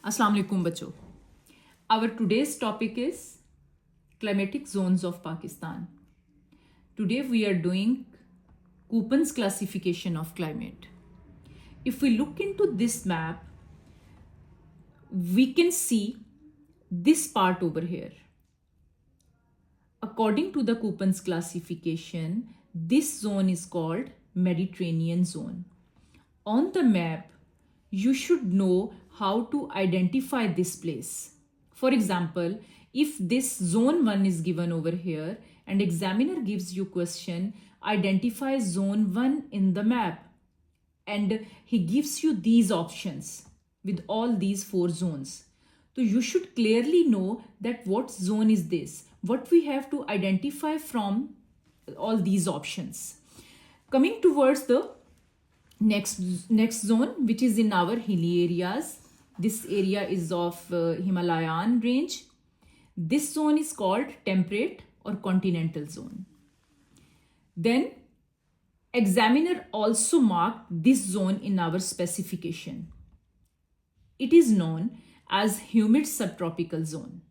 Assalamu alaikum bachcho. Our today's topic is climatic zones of Pakistan. Today we are doing Köppen's classification of climate. If we look into this map, we can see this part over here. According to the Köppen's classification, this zone is called Mediterranean zone. On the map, you should know how to identify this place. For example, if this zone 1 is given over here and examiner gives you question, identify zone 1 in the map, and he gives you these options with all these 4 zones. So you should clearly know that what zone is this, what we have to identify from all these options. Coming towards the next zone, which is in our hilly areas. This area is of Himalayan range. This zone is called temperate or continental zone. Then examiner also marked this zone in our specification. It is known as humid subtropical zone.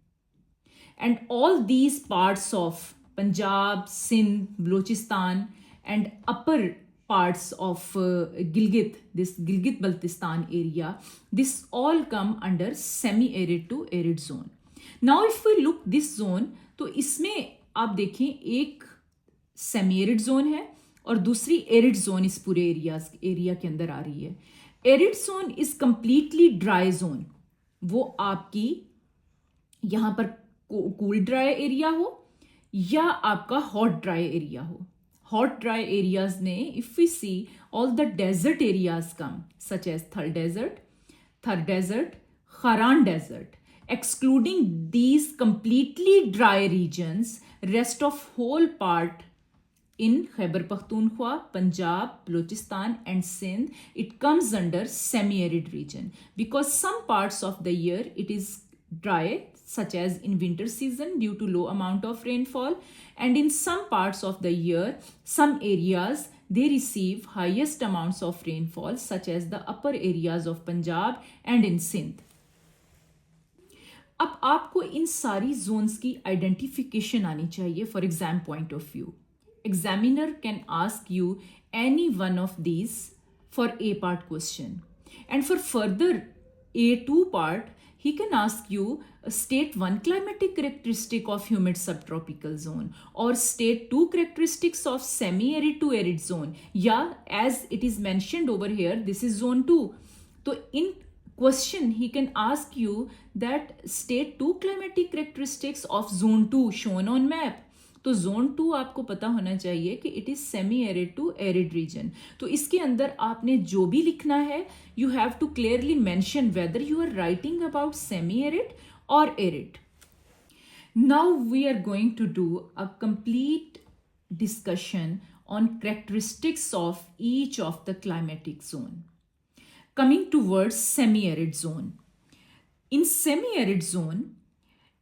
And all these parts of Punjab, Sindh, Balochistan and upper parts of Gilgit, this Gilgit-Baltistan area, this all come under semi-arid to arid zone. Now if we look this zone, तो इसमें आप देखें एक semi-arid zone है और दूसरी arid zone इस पूरे एरिया के अंदर आ रही है. Arid zone is completely dry zone. वो आपकी यहाँ पर cool dry area हो या आपका hot dry area हो. Hot dry areas में, if we see all the desert areas come, such as Thar Desert, Haran Desert. Excluding these completely dry regions, rest of whole part in Khyber Pakhtunkhwa, Punjab, Balochistan and Sindh, it comes under semi-arid region because some parts of the year it is dry, such as in winter season due to low amount of rainfall, and in some parts of the year, some areas they receive highest amounts of rainfall, such as the upper areas of Punjab and in Sindh. अब आपको इन सारी zones की identification आनी चाहिए for exam point of view. Examiner can ask you any one of these for A part question, and for further A2 part, he can ask you state 1 climatic characteristic of humid subtropical zone or state 2 characteristics of semi-arid to arid zone. Yeah, as it is mentioned over here, this is zone 2. So in question, he can ask you that state 2 climatic characteristics of zone 2 shown on map. तो zone 2 आपको पता होना चाहिए कि it is semi arid to arid region. तो इसके अंदर आपने जो भी लिखना है, you have to clearly mention whether you are writing about semi arid और arid. Now we are going to do a complete discussion on characteristics of each of the climatic zone. Coming towards semi-arid zone. In semi-arid zone,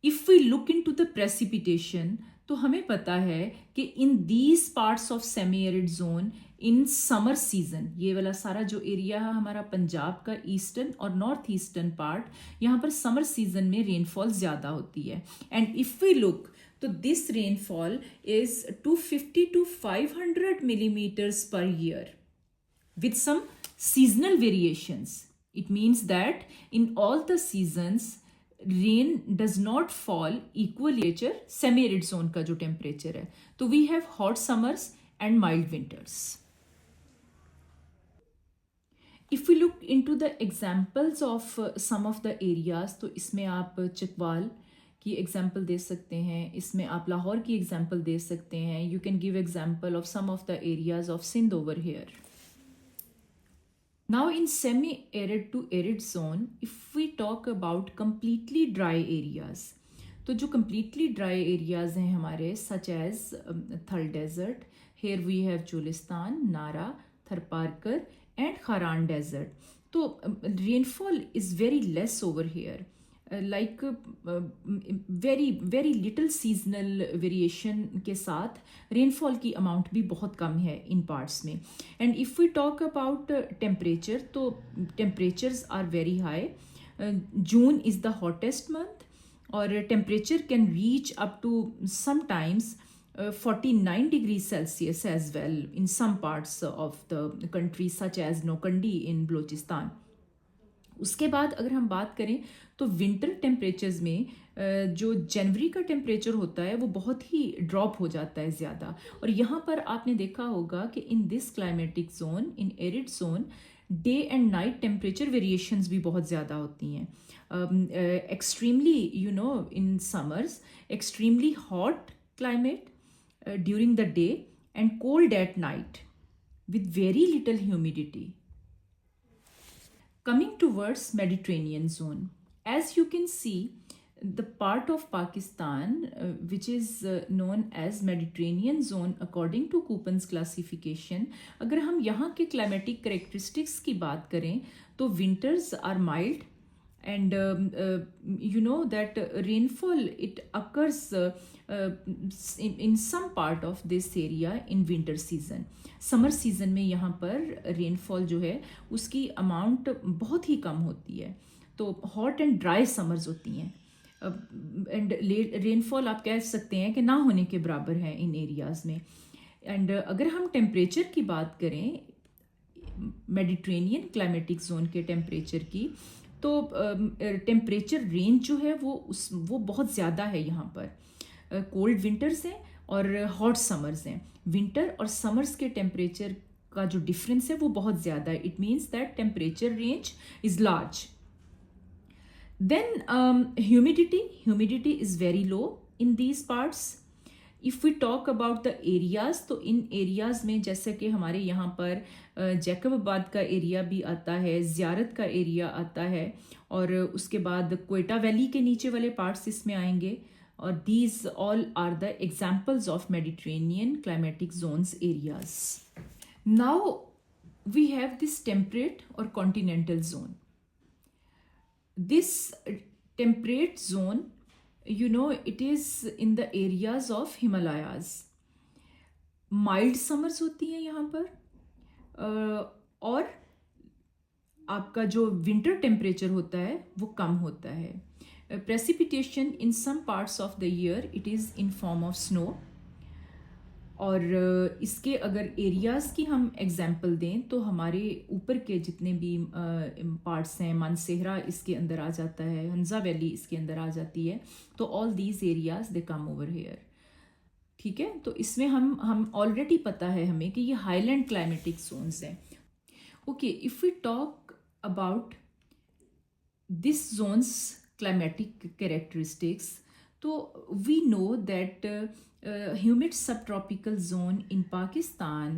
if we look into the precipitation, तो हमें पता है कि in these parts of semi-arid zone, in summer season, ये वाला सारा जो area है हमारा पंजाब का ईस्टर्न और नॉर्थ ईस्टर्न पार्ट, यहाँ पर समर सीजन में रेनफॉल ज़्यादा होती है. एंड इफ़ वी लुक, तो this rainfall is 250 to 500 millimeters per year with some seasonal variations. It means that in all the seasons, rain does not fall equally. Semi-arid zone का जो temperature है, तो we have hot summers and mild winters. If we look into the examples of some of the areas, तो इसमें आप चकवाल की example दे सकते हैं, इसमें आप लाहौर की एग्जाम्पल दे सकते हैं. You can give example of some of the areas of Sindh over here. Now in semi-arid to arid zone, if we talk about completely dry areas, तो जो completely dry areas हैं हमारे, such as Thar Desert, here we have Cholistan, Nara, Tharparkar and Haran Desert. तो rainfall is very less over here. like very little seasonal variation के साथ rainfall की amount भी बहुत कम है इन parts में. And if we talk about temperature, तो temperatures are very high. June is the hottest month, or temperature can reach up to sometimes 49 degrees Celsius as well in some parts of the country, such as Nokandi in Balochistan. उसके बाद अगर हम बात करें तो winter temperatures में जो जनवरी का टेम्परेचर होता है वो बहुत ही ड्रॉप हो जाता है ज़्यादा, और यहाँ पर आपने देखा होगा कि in this climatic zone, in arid zone, day and night temperature variations भी बहुत ज़्यादा होती हैं. Extremely in summers extremely hot climate during the day and cold at night with very little humidity. Coming towards Mediterranean zone, as you can see, the part of Pakistan which is known as Mediterranean zone according to Köppen's classification, अगर हम यहाँ के climatic characteristics की बात करें तो winters are mild, and you know that rainfall, it occurs in some part of this area in winter season. Summer season में यहाँ पर रेनफॉल जो है उसकी अमाउंट बहुत ही कम होती है, तो हॉट एंड ड्राई समर्स होती हैं, एंड रेनफॉल आप कह सकते हैं कि ना होने के बराबर है इन एरियाज़ में. एंड अगर हम टेम्परेचर की बात करें मेडिट्रेनियन क्लाइमेटिक जोन के टेम्परेचर की, तो टेम्परेचर रेंज जो है वो बहुत ज़्यादा है यहाँ पर. कोल्ड विंटर्स हैं और हॉट समर्स हैं. विंटर और समर्स के टेम्परेचर का जो डिफरेंस है वो बहुत ज़्यादा है. It means that temperature range is large. Then humidity is very low in these parts. If we talk about the areas, तो इन एरियाज़ में जैसे कि हमारे यहाँ पर जैकबाबाद का एरिया भी आता है, ज़ियारत का एरिया आता है, और उसके बाद क्वेटा वैली के नीचे वाले पार्ट्स इसमें आएंगे, और these all are the examples of Mediterranean climatic zones areas. Now we have this temperate or continental zone. This temperate zone, it is in the areas of Himalayas. Mild summers होती हैं यहाँ पर, और आपका जो विंटर टेम्परेचर होता है वो कम होता है. Precipitation in some parts of the year, it is in form of snow. और इसके अगर एरियाज़ की हम एग्जांपल दें तो हमारे ऊपर के जितने भी पार्ट्स हैं, मानसेहरा इसके अंदर आ जाता है, हंजा वैली इसके अंदर आ जाती है, तो all these areas they come over here. ठीक है, तो इसमें हम ऑलरेडी पता है हमें कि ये हाईलैंड क्लाइमेटिक जोन्स हैं. Okay, if we talk about this zones climatic characteristics, so we know that humid subtropical zone in Pakistan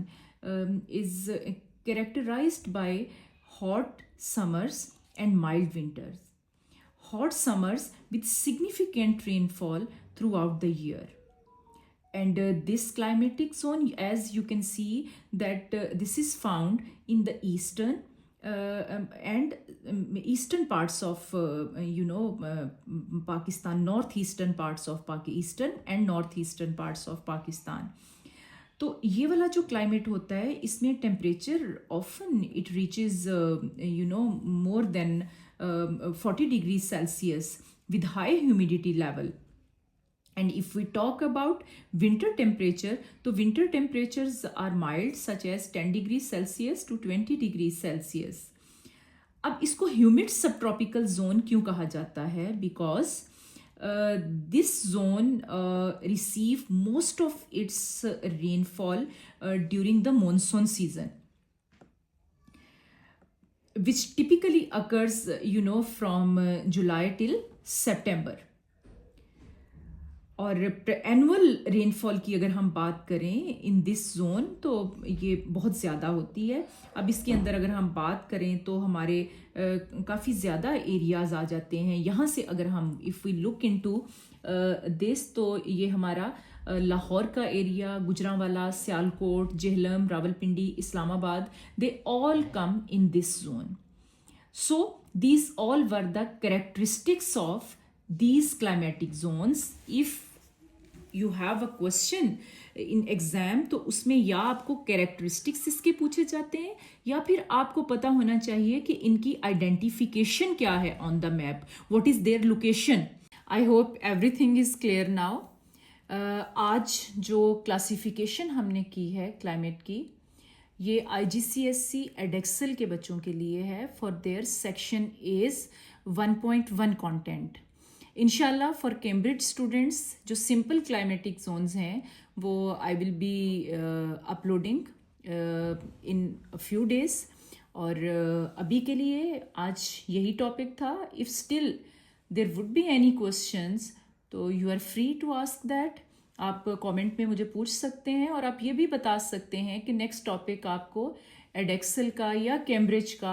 is characterized by hot summers and mild winters. Hot summers with significant rainfall throughout the year. And this climatic zone, as you can see, that this is found in the eastern and eastern parts of Pakistan, northeastern parts of Pakistan and northeastern parts of Pakistan. तो ये वाला जो climate होता है इसमें temperature often it reaches more than 40 degree Celsius with high humidity level. And if we talk about winter temperature, तो winter temperatures are mild such as 10 degrees Celsius to 20 degrees Celsius. अब इसको humid subtropical zone क्यों कहा जाता है? Because this zone receive most of its rainfall during the monsoon season, which typically occurs from July till September. और annual rainfall की अगर हम बात करें इन दिस जोन तो ये बहुत ज़्यादा होती है. अब इसके अंदर अगर हम बात करें तो हमारे काफ़ी ज़्यादा एरियाज़ आ जाते हैं. यहाँ से अगर हम if we look into this, तो ये हमारा लाहौर का area, Gujranwala, Sialkot, Jhelum, Rawalpindi, Islamabad, they all come in this zone. So these all were the characteristics of these climatic zones. If you have a question in exam, तो उसमें या आपको कैरेक्टरिस्टिक्स इसके पूछे जाते हैं या फिर आपको पता होना चाहिए कि इनकी आइडेंटिफिकेशन क्या है on the map, what is their location. I hope everything is clear now. आज जो क्लासिफिकेशन हमने की है क्लाइमेट की, ये IGCSE एडेक्सल के बच्चों के लिए है for their section as 1.1 content. इंशाल्लाह फॉर कैम्ब्रिज स्टूडेंट्स जो सिंपल क्लाइमेटिक जोन्स हैं वो I will be uploading in a few days. और अभी के लिए आज यही टॉपिक था। If still there would be any questions तो you are free to ask that. आप कमेंट में मुझे पूछ सकते हैं और आप ये भी बता सकते हैं कि नेक्स्ट टॉपिक आपको एडेक्सल का या कैम्ब्रिज का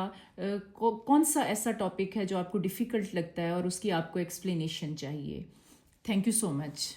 कौन सा ऐसा टॉपिक है जो आपको डिफ़िकल्ट लगता है और उसकी आपको एक्सप्लेनेशन चाहिए। Thank you so much.